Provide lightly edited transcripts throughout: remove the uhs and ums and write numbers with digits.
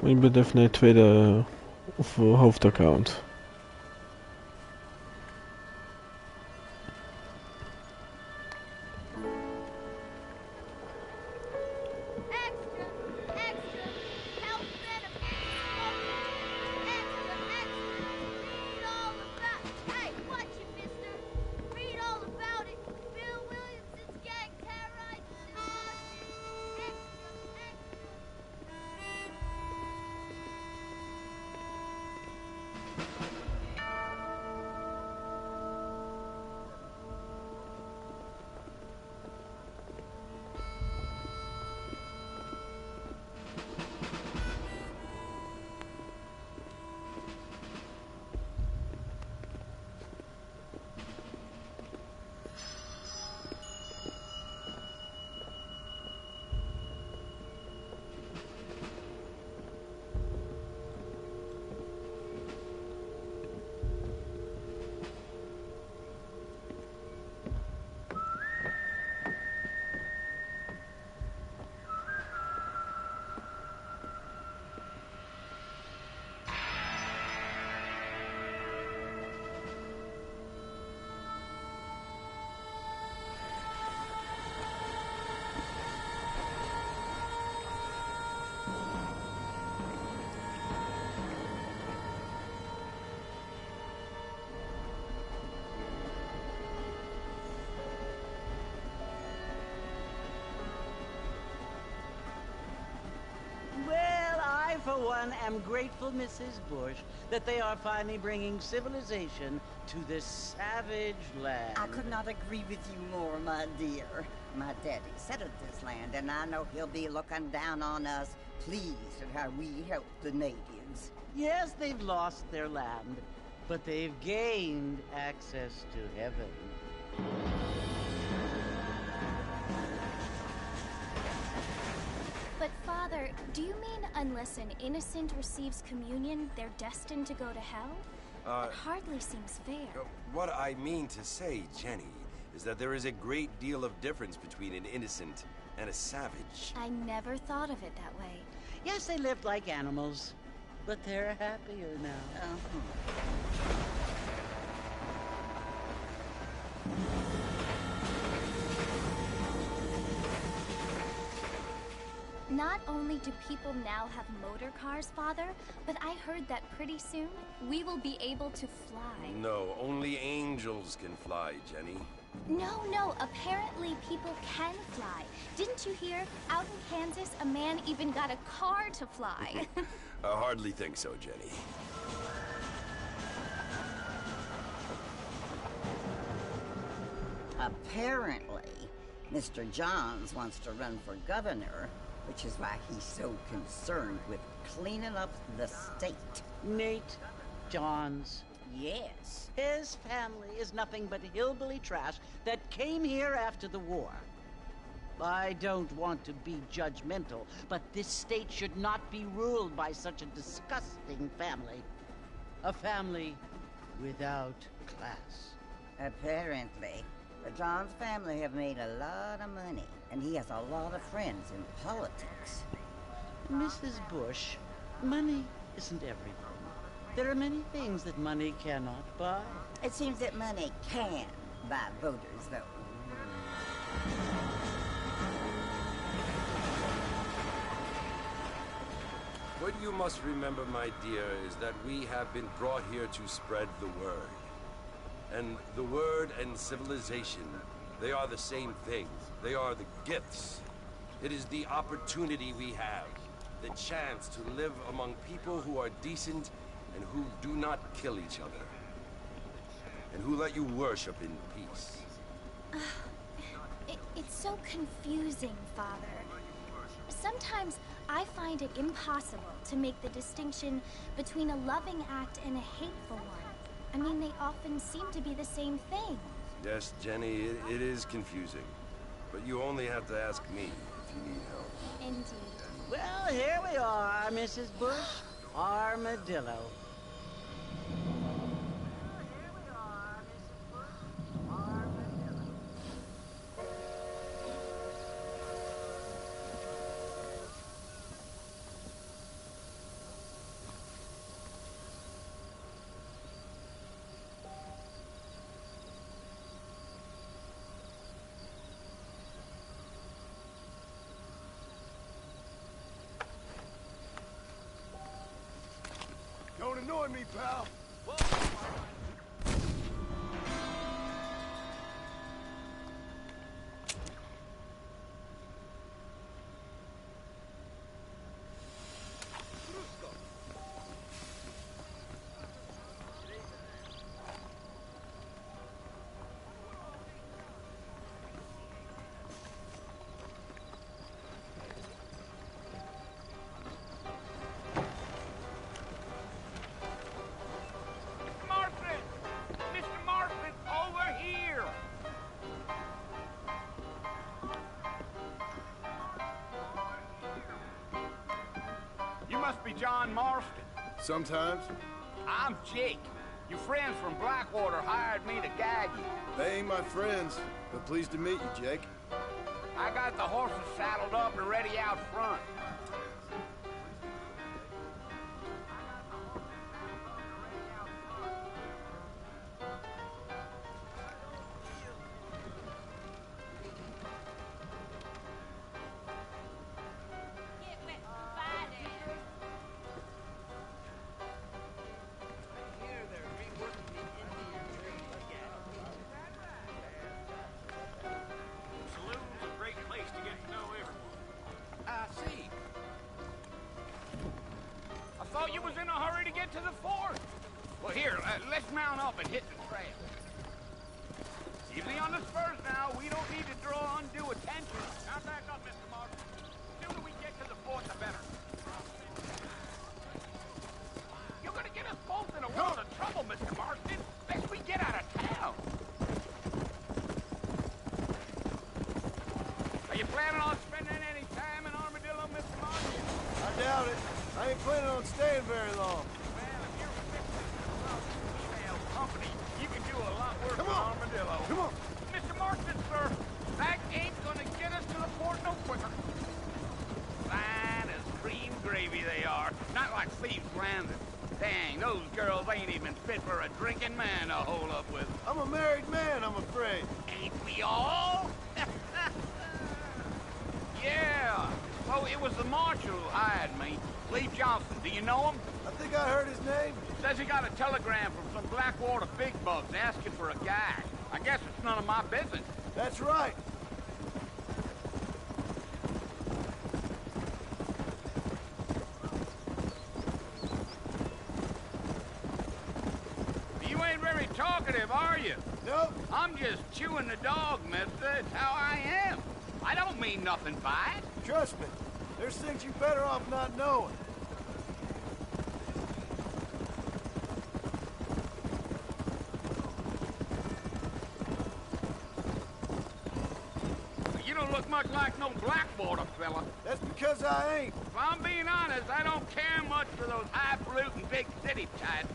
Ik ben even naar het tweede of hoofdaccount. For one, am grateful, Mrs. Bush, that they are finally bringing civilization to this savage land. I could not agree with you more, my dear. My daddy settled this land, and I know he'll be looking down on us, pleased at how we help the natives. Yes, they've lost their land, but they've gained access to heaven. But Father, do you mean unless an innocent receives communion, they're destined to go to hell? That hardly seems fair. What I mean to say, Jenny, is that there is a great deal of difference between an innocent and a savage. I never thought of it that way. Yes, they lived like animals, but they're happier now. Not only do people now have motor cars, Father, but I heard that pretty soon we will be able to fly. No, only angels can fly, Jenny. No, apparently people can fly. Didn't you hear? Out in Kansas, a man even got a car to fly. I hardly think so, Jenny. Apparently, Mr. Johns wants to run for governor, which is why he's so concerned with cleaning up the state. Nate Johns. Yes. His family is nothing but hillbilly trash that came here after the war. I don't want to be judgmental, but this state should not be ruled by such a disgusting family. A family without class. Apparently, the Johns family have made a lot of money, and he has a lot of friends in politics. Mrs. Bush, money isn't everything. There are many things that money cannot buy. It seems that money can buy voters, though. What you must remember, my dear, is that we have been brought here to spread the word. And the word and civilization, they are the same thing. They are the gifts. It is the opportunity we have, the chance to live among people who are decent and who do not kill each other. And who let you worship in peace. It's so confusing, Father. Sometimes I find it impossible to make the distinction between a loving act and a hateful one. I mean, they often seem to be the same thing. Yes, Jenny, it is confusing. But you only have to ask me if you need help. Indeed. Well, here we are, Mrs. Bush. Armadillo. Don't annoy me, pal. You must be John Marston. Sometimes. I'm Jake. Your friends from Blackwater hired me to guide you. They ain't my friends, but pleased to meet you, Jake. I got the horses saddled up and ready out front. Thought you was in a hurry to get to the fort. Well, here, let's mount up and hit the trail. Easy on the spurs now. We don't need to draw undue attention. Now back up, Mr. Marston. The sooner we get to the fort, the better. You're gonna get us both in a world of trouble, Mr. Marston. Lest we get out of town. Are you planning on spending any time in Armadillo, Mr. Marston? I doubt it. I ain't planning on staying very long. Well, if you're a female company, you can do a lot worse Come than on. Armadillo. Come on. Mr. Marston, sir, that ain't gonna get us to the port no quicker. Fine as cream gravy they are. Not like Thieves Landing. Dang, those girls ain't even fit for a drinking man to hole up with. I'm a married man, I'm afraid. Ain't we all? Yeah. Oh, it was the marshal who hired me. Lee Johnson, do you know him? I think I heard his name. Says he got a telegram from some Blackwater big bugs asking for a guy. I guess it's none of my business. That's right. You ain't very talkative, are you? Nope. I'm just chewing the dog, mister. It's how I am. I don't mean nothing by it. Trust me. There's things you better off not knowing. You don't look much like no Blackwater fella. That's because I ain't. If I'm being honest, I don't care much for those highfalutin big city types.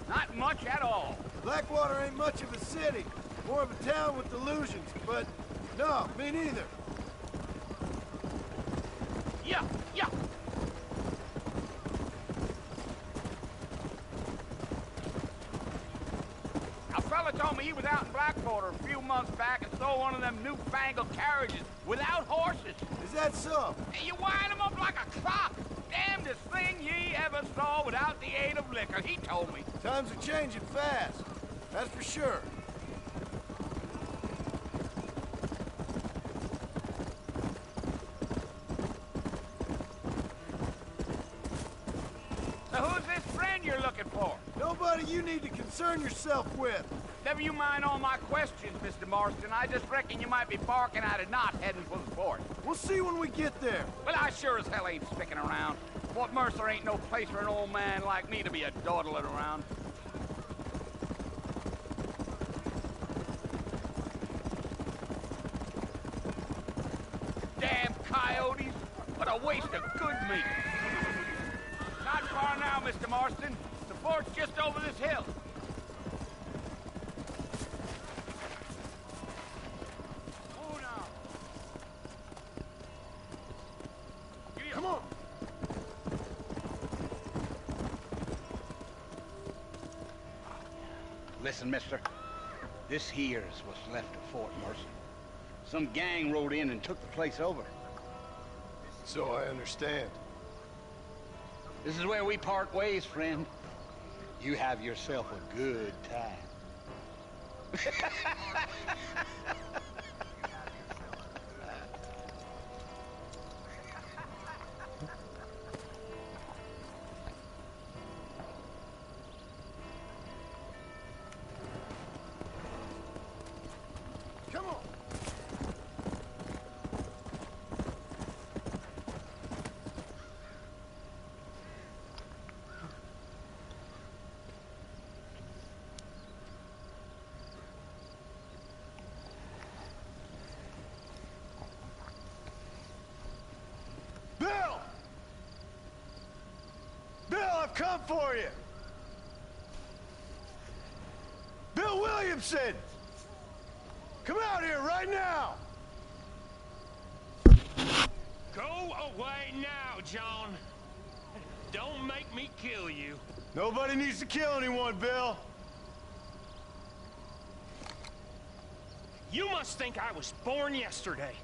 Not much at all. Blackwater ain't much of a city. More of a town with delusions, but no, me neither. Yeah, yeah. A fella told me he was out in Blackwater a few months back and stole one of them newfangled carriages without horses. Is that so? And you wind them up like a clock. Damnedest thing ye ever saw without the aid of liquor, he told me. Times are changing fast. That's for sure. So who's this friend you're looking for? Nobody you need to concern yourself with. Never you mind all my questions, Mr. Marston. I just reckon you might be barking at a knot heading for the fort. We'll see when we get there. Well, I sure as hell ain't sticking around. Fort Mercer ain't no place for an old man like me to be a dawdling around. Damn coyotes! What a waste of good meat! Not far now, Mr. Marston. The fort's just over this hill. Oh, now. Come on. Listen, mister. This here's what's left of Fort Mercer. Some gang rode in and took the place over. So I understand. This is where we part ways, friend. you have yourself a good time. Come on. Bill! Bill, I've come for you! Bill Williamson! Come out here right now! Go away now, John. Don't make me kill you. Nobody needs to kill anyone, Bill. You must think I was born yesterday.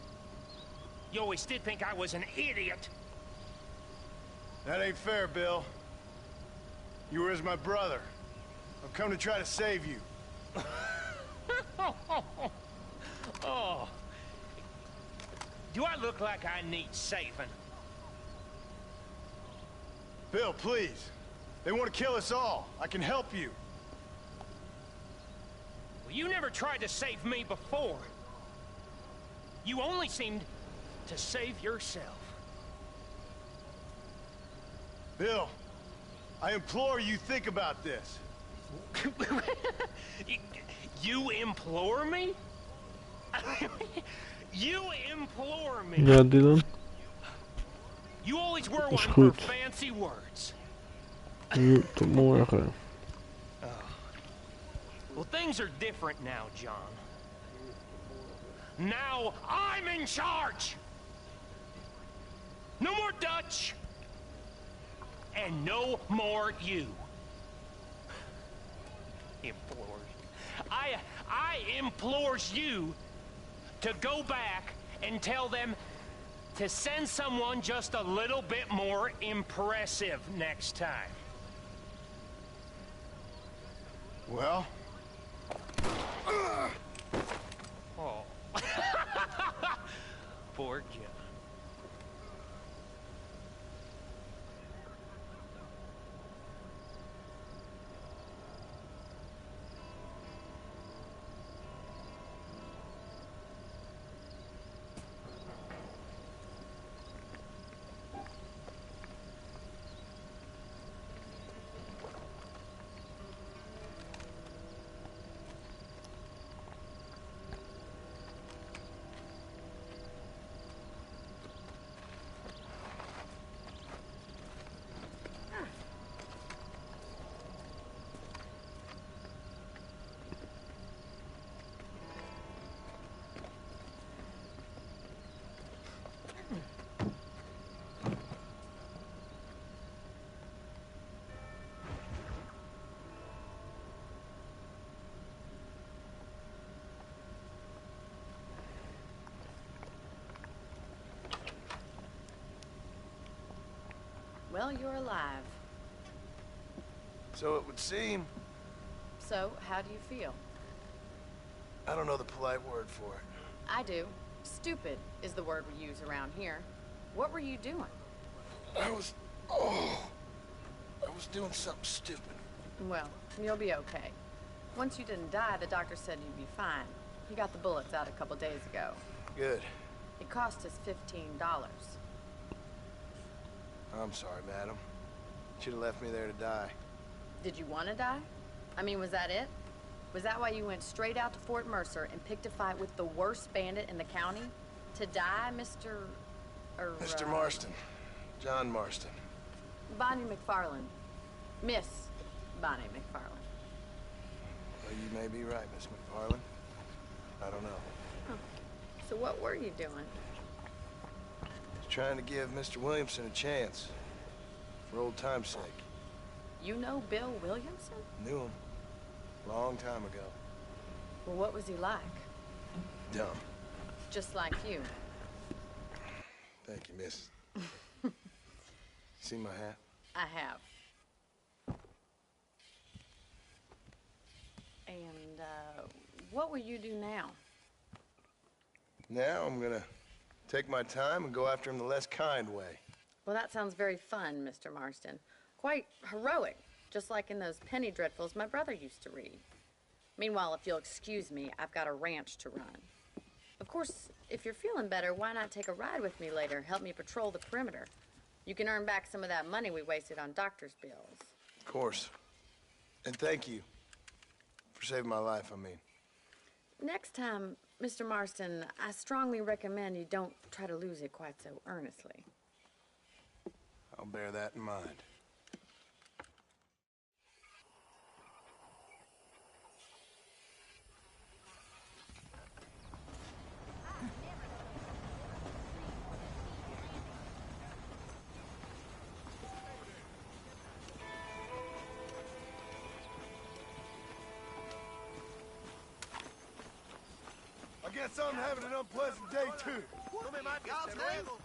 You always did think I was an idiot. That ain't fair, Bill. You were as my brother. I've come to try to save you. Oh. Do I look like I need saving? Bill, please. They want to kill us all. I can help you. Well, you never tried to save me before. You only seemed to save yourself. Bill, I implore you think about this. You implore me? You implore me. Ja, Dylan. You always were Is one for goed. fancy words. Nu, tot morgen. Well, things are different now, John. Now I'm in charge. No more Dutch. And no more you. Implores. I implores you to go back and tell them to send someone just a little bit more impressive next time. Well? Oh. Poor John. Well, you're alive. So it would seem. So, how do you feel? I don't know the polite word for it. I do. Stupid is the word we use around here. What were you doing? I was doing something stupid. Well, you'll be okay. Once you didn't die, the doctor said you'd be fine. He got the bullets out a couple days ago. Good. It cost us $15. I'm sorry, madam. Should have left me there to die. Did you want to die? I mean, was that it? Was that why you went straight out to Fort Mercer and picked a fight with the worst bandit in the county? To die, Mr. Mr. Marston. John Marston. Bonnie McFarland. Miss Bonnie McFarland. Well, you may be right, Miss McFarland. I don't know. Huh. So what were you doing? Just trying to give Mr. Williamson a chance. For old time's sake. You know Bill Williamson? Knew him. Long time ago. Well, what was he like? Dumb. Just like you. Thank you, miss. See my hat? I have. And, what will you do now? Now I'm gonna take my time and go after him the less kind way. Well, that sounds very fun, Mr. Marston. Quite heroic, just like in those penny dreadfuls my brother used to read. Meanwhile, if you'll excuse me, I've got a ranch to run. Of course, if you're feeling better, why not take a ride with me later? Help me patrol the perimeter. You can earn back some of that money we wasted on doctor's bills. Of course. And thank you for saving my life, I mean. Next time, Mr. Marston, I strongly recommend you don't try to lose it quite so earnestly. I'll bear that in mind. I guess I'm having an unpleasant day, too. I don't...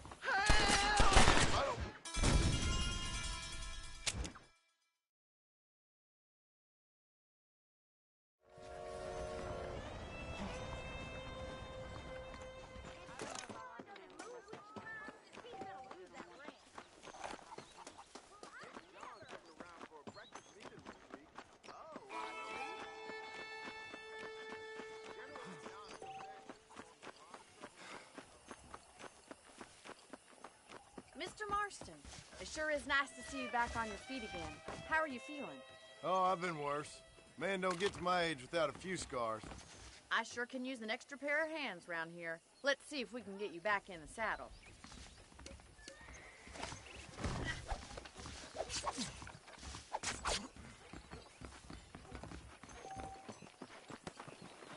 Mr. Marston, it sure is nice to see you back on your feet again. How are you feeling? Oh, I've been worse. Man don't get to my age without a few scars. I sure can use an extra pair of hands around here. Let's see if we can get you back in the saddle.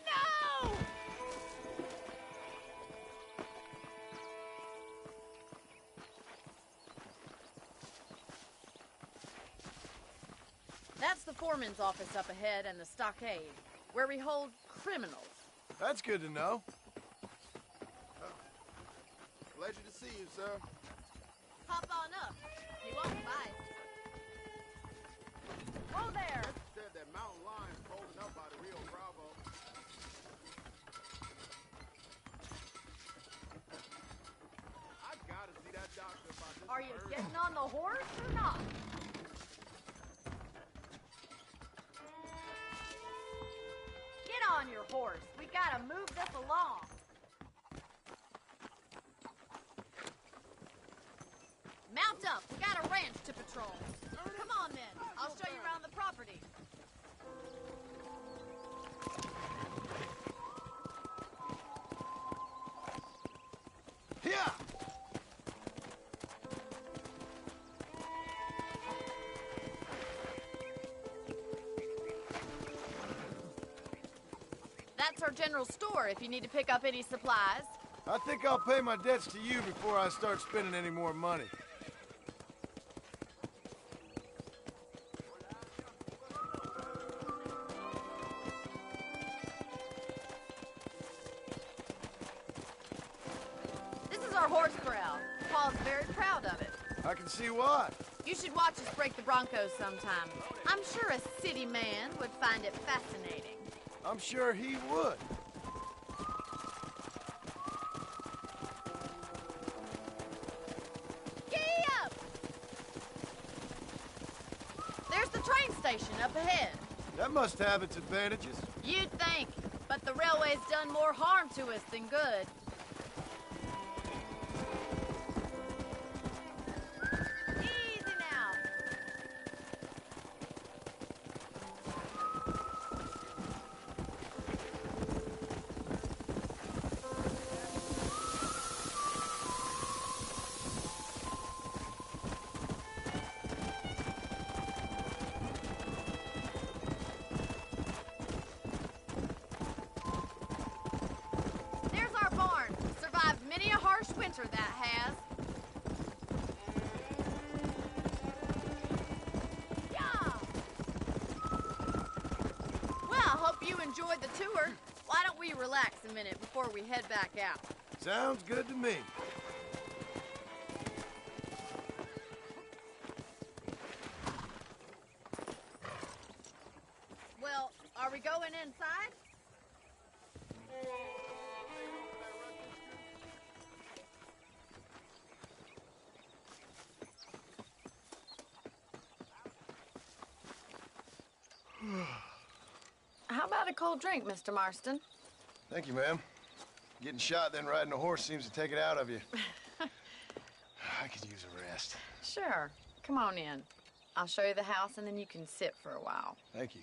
No! That's the foreman's office up ahead and the stockade, where we hold criminals. That's good to know. Pleasure to see you, sir. Hop on up. You won't bite. Whoa there! Said that mountain lion's holding up by the Rio Bravo. I gotta see that doctor about this. Are you getting on the horse or not? Get on your horse. We gotta move this along. Mount up. We got a ranch to patrol. Come on then. I'll show you around the property. Here! That's our general store if you need to pick up any supplies. I think I'll pay my debts to you before I start spending any more money. This is our horse corral. Paul's very proud of it. I can see why. You should watch us break the Broncos sometime. I'm sure a city man would find it fascinating. I'm sure he would. Giddy up! There's the train station up ahead. That must have its advantages. You'd think, but the railway's done more harm to us than good. Easy now. There's our barn. Survived many a harsh winter, that has. Yeah. Well, I hope you enjoyed the tour. Why don't we relax a minute before we head back out? Sounds good to me. Well, are we going in cold drink, Mr. Marston. Thank you, ma'am. Getting shot, then riding a horse seems to take it out of you. I could use a rest. Sure. Come on in. I'll show you the house, and then you can sit for a while. Thank you.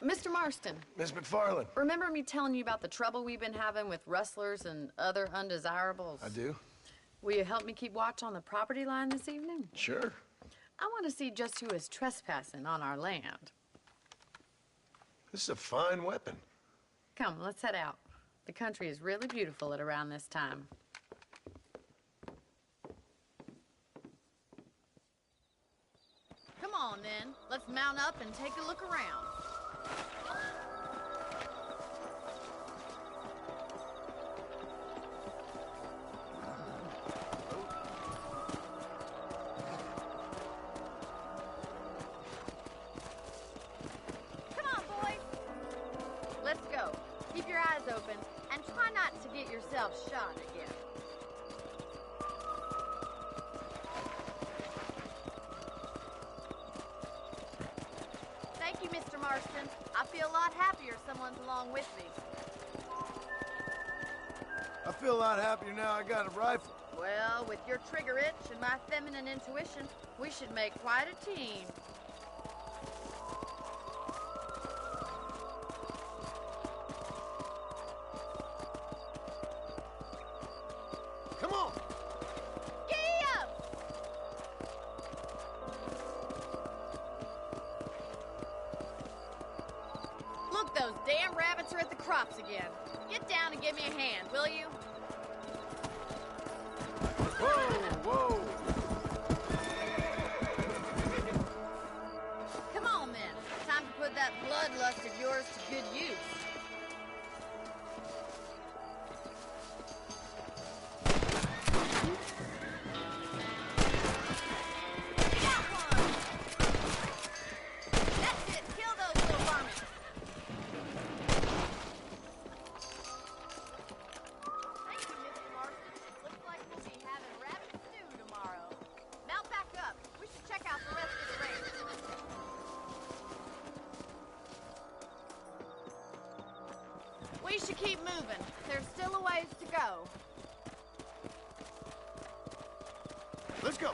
Mr. Marston. Miss McFarland. Remember me telling you about the trouble we've been having with rustlers and other undesirables? I do. Will you help me keep watch on the property line this evening? Sure. I want to see just who is trespassing on our land. This is a fine weapon. Come, let's head out. The country is really beautiful at around this time. Come on, then. Let's mount up and take a look around. Come on, boys. Let's go. Keep your eyes open and try not to get yourself shot again. Thank you, Mr. Marston. I feel a lot happier someone's along with me. I feel a lot happier now I got a rifle. Well, with your trigger itch and my feminine intuition, we should make quite a team. Come on! Giddy up! Look, those damn rabbits are at the crops again. Get down and give me a hand, will you? Whoa, whoa! Come on, then. Time to put that bloodlust of yours to good use. Got one! That's it. Kill those little varmints. Thank you, Mr. Marston. Looks like we'll be having rabbit stew tomorrow. Mount back up. We should check out the rest of the range. We should keep moving. There's still a ways to go. Let's go!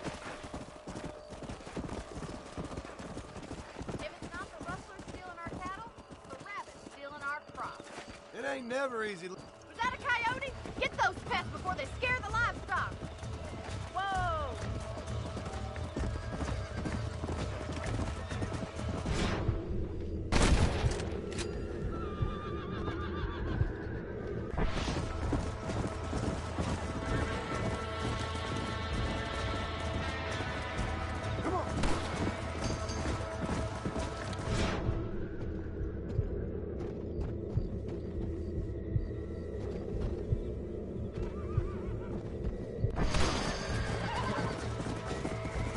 If it's not the rustlers stealing our cattle, it's the rabbits stealing our crops. It ain't never easy. Was that a coyote? Get those pests before they scare the livestock. Whoa! Come on!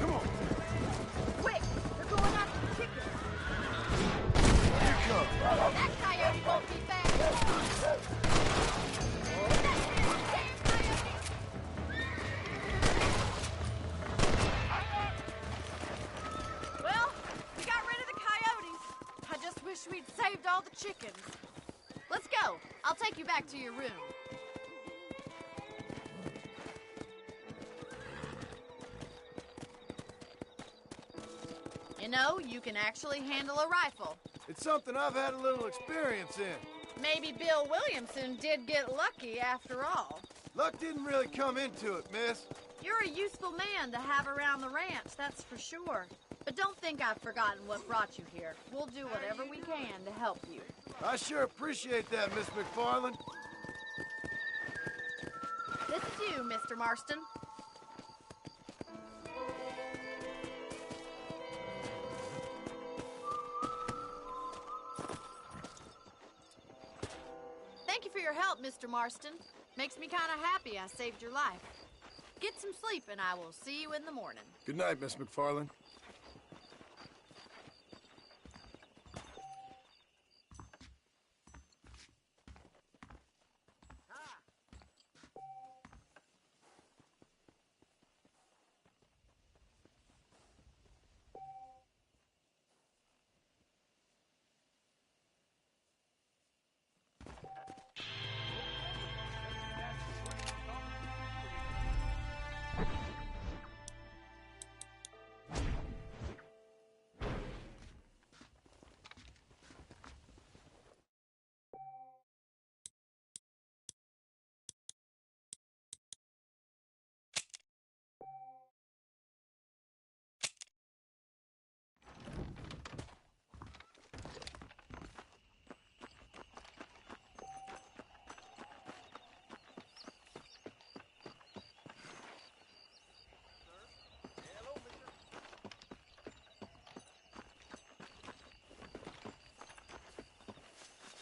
Come on! Quick! They're going after the chickens. Here you come! That coyote won't be fast. That's it, damn coyote! Well, we got rid of the coyotes. I just wish we'd saved all the chickens. Let's go. I'll take you back to your room. You know, you can actually handle a rifle. It's something I've had a little experience in. Maybe Bill Williamson did get lucky after all. Luck didn't really come into it, miss. You're a useful man to have around the ranch, that's for sure. But don't think I've forgotten what brought you here. We'll do whatever we can to help you. I sure appreciate that, Miss McFarland. This is you, Mr. Marston. Thank you for your help, Mr. Marston. Makes me kind of happy I saved your life. Get some sleep, and I will see you in the morning. Good night, Miss McFarland.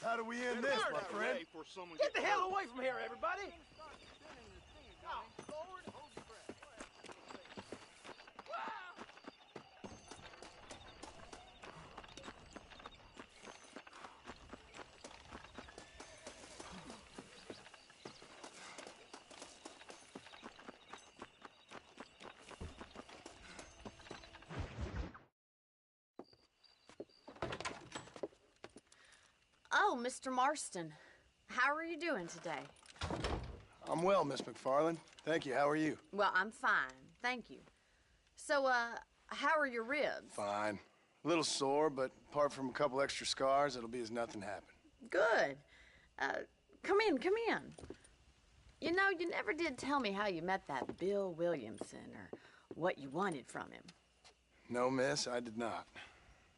How do we end this, my friend? Get the hell away from here, everybody! Oh, Mr. Marston. How are you doing today? I'm well, Miss McFarland. Thank you. How are you? Well, I'm fine. Thank you. So, how are your ribs? Fine. A little sore, but apart from a couple extra scars, it'll be as nothing happened. Good. Come in, come in. You know, you never did tell me how you met that Bill Williamson or what you wanted from him. No, miss, I did not.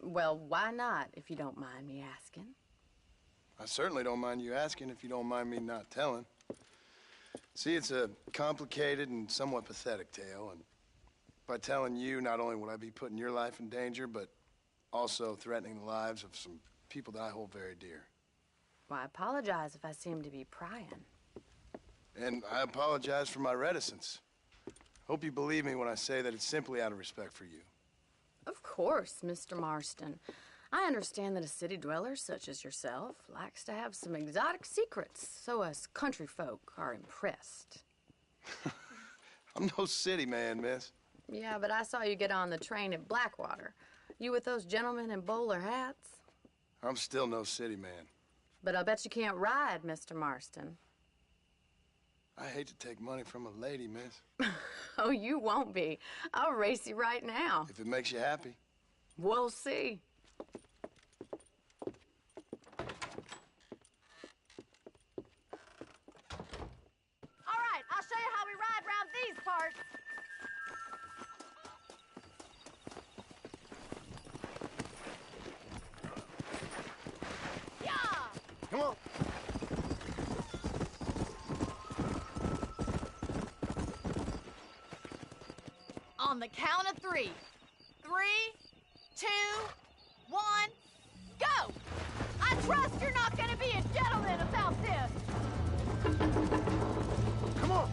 Well, why not, if you don't mind me asking? I certainly don't mind you asking if you don't mind me not telling. See, it's a complicated and somewhat pathetic tale, and by telling you, not only would I be putting your life in danger, but also threatening the lives of some people that I hold very dear. Well, I apologize if I seem to be prying. And I apologize for my reticence. Hope you believe me when I say that it's simply out of respect for you. Of course, Mr. Marston. I understand that a city dweller such as yourself likes to have some exotic secrets, so us country folk are impressed. I'm no city man, miss. Yeah, but I saw you get on the train at Blackwater. You with those gentlemen in bowler hats? I'm still no city man. But I bet you can't ride, Mr. Marston. I hate to take money from a lady, miss. Oh, you won't be. I'll race you right now. If it makes you happy. We'll see. All right, I'll show you how we ride around these parts. Yeah! Come on. On the count of 3. 3, 2, 1, go! I trust you're not gonna be a gentleman about this. Come on.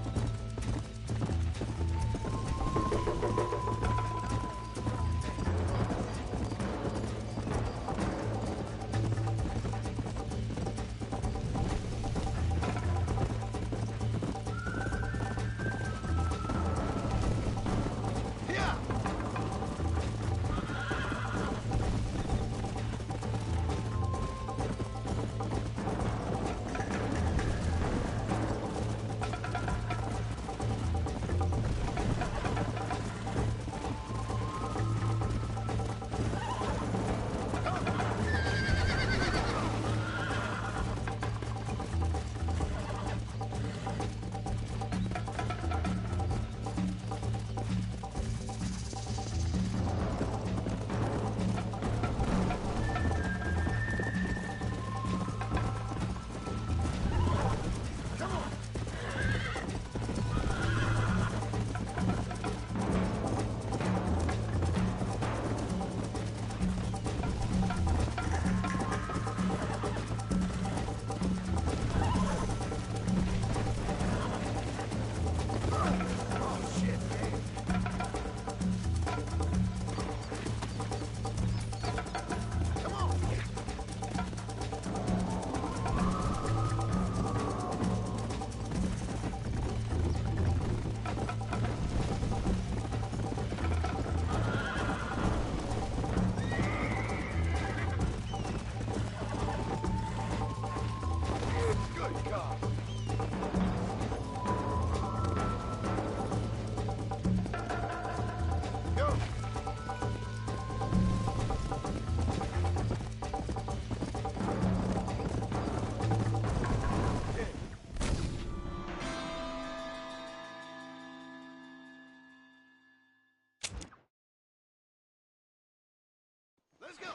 Let's go.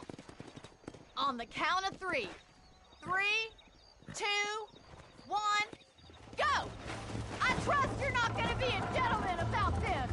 On the count of 3. 3, 2, 1, go! I trust you're not gonna be a gentleman about this.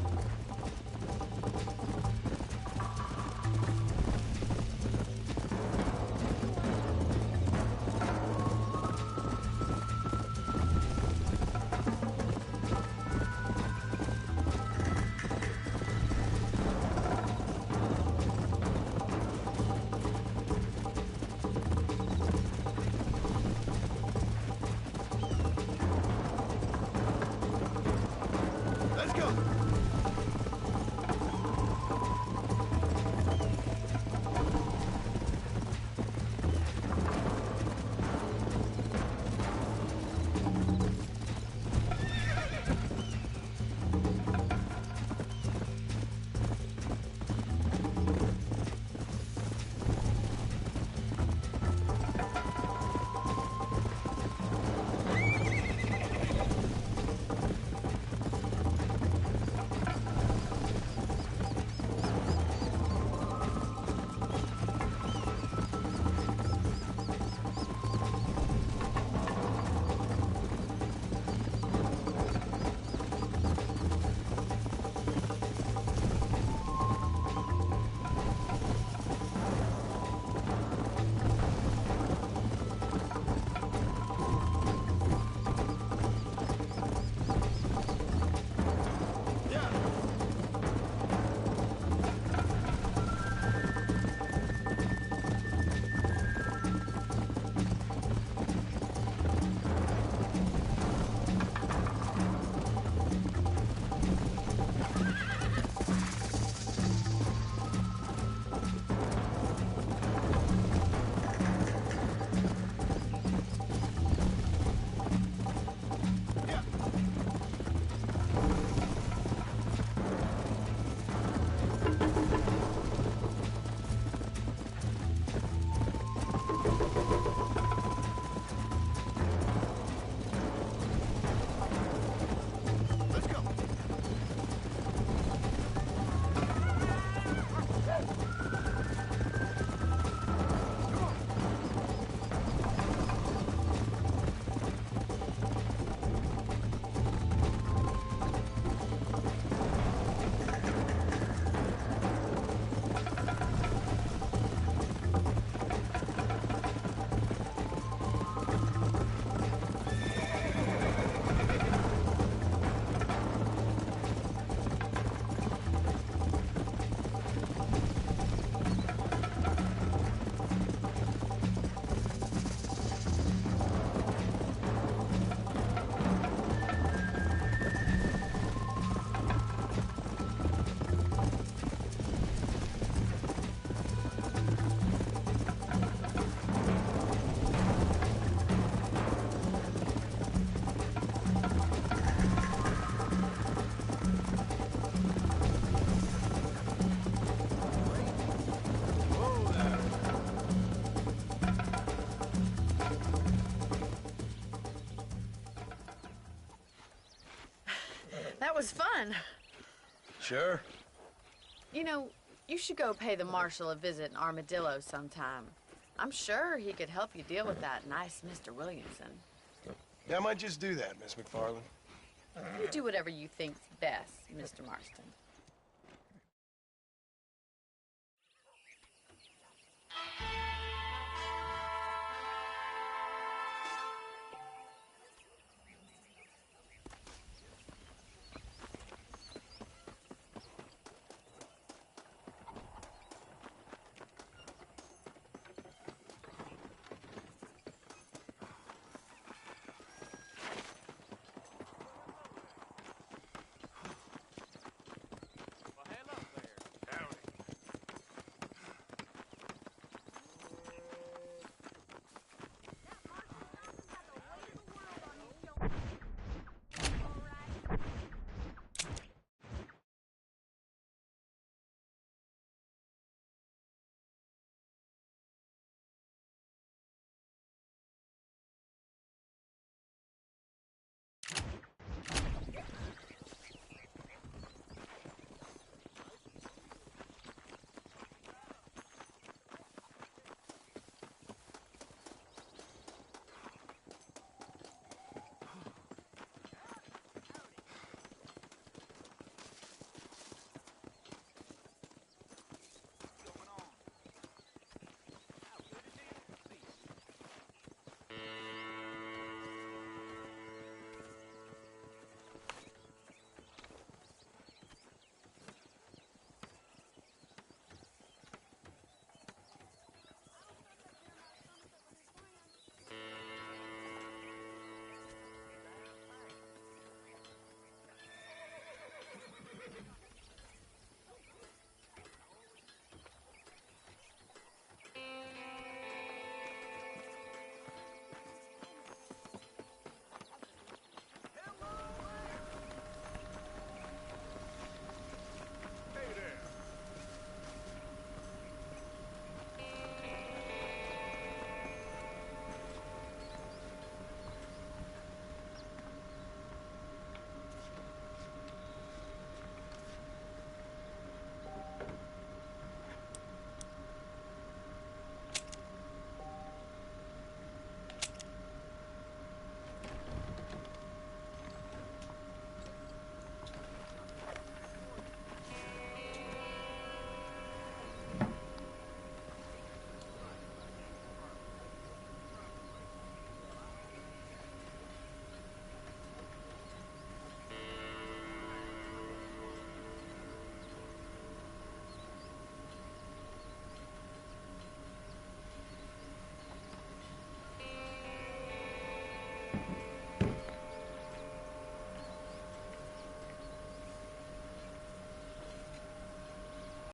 fun. Sure. You know, you should go pay the marshal a visit in Armadillo sometime. I'm sure he could help you deal with that nice Mr. Williamson. Yeah, I might just do that, Miss McFarland. You do whatever you think's best, Mr. Marston.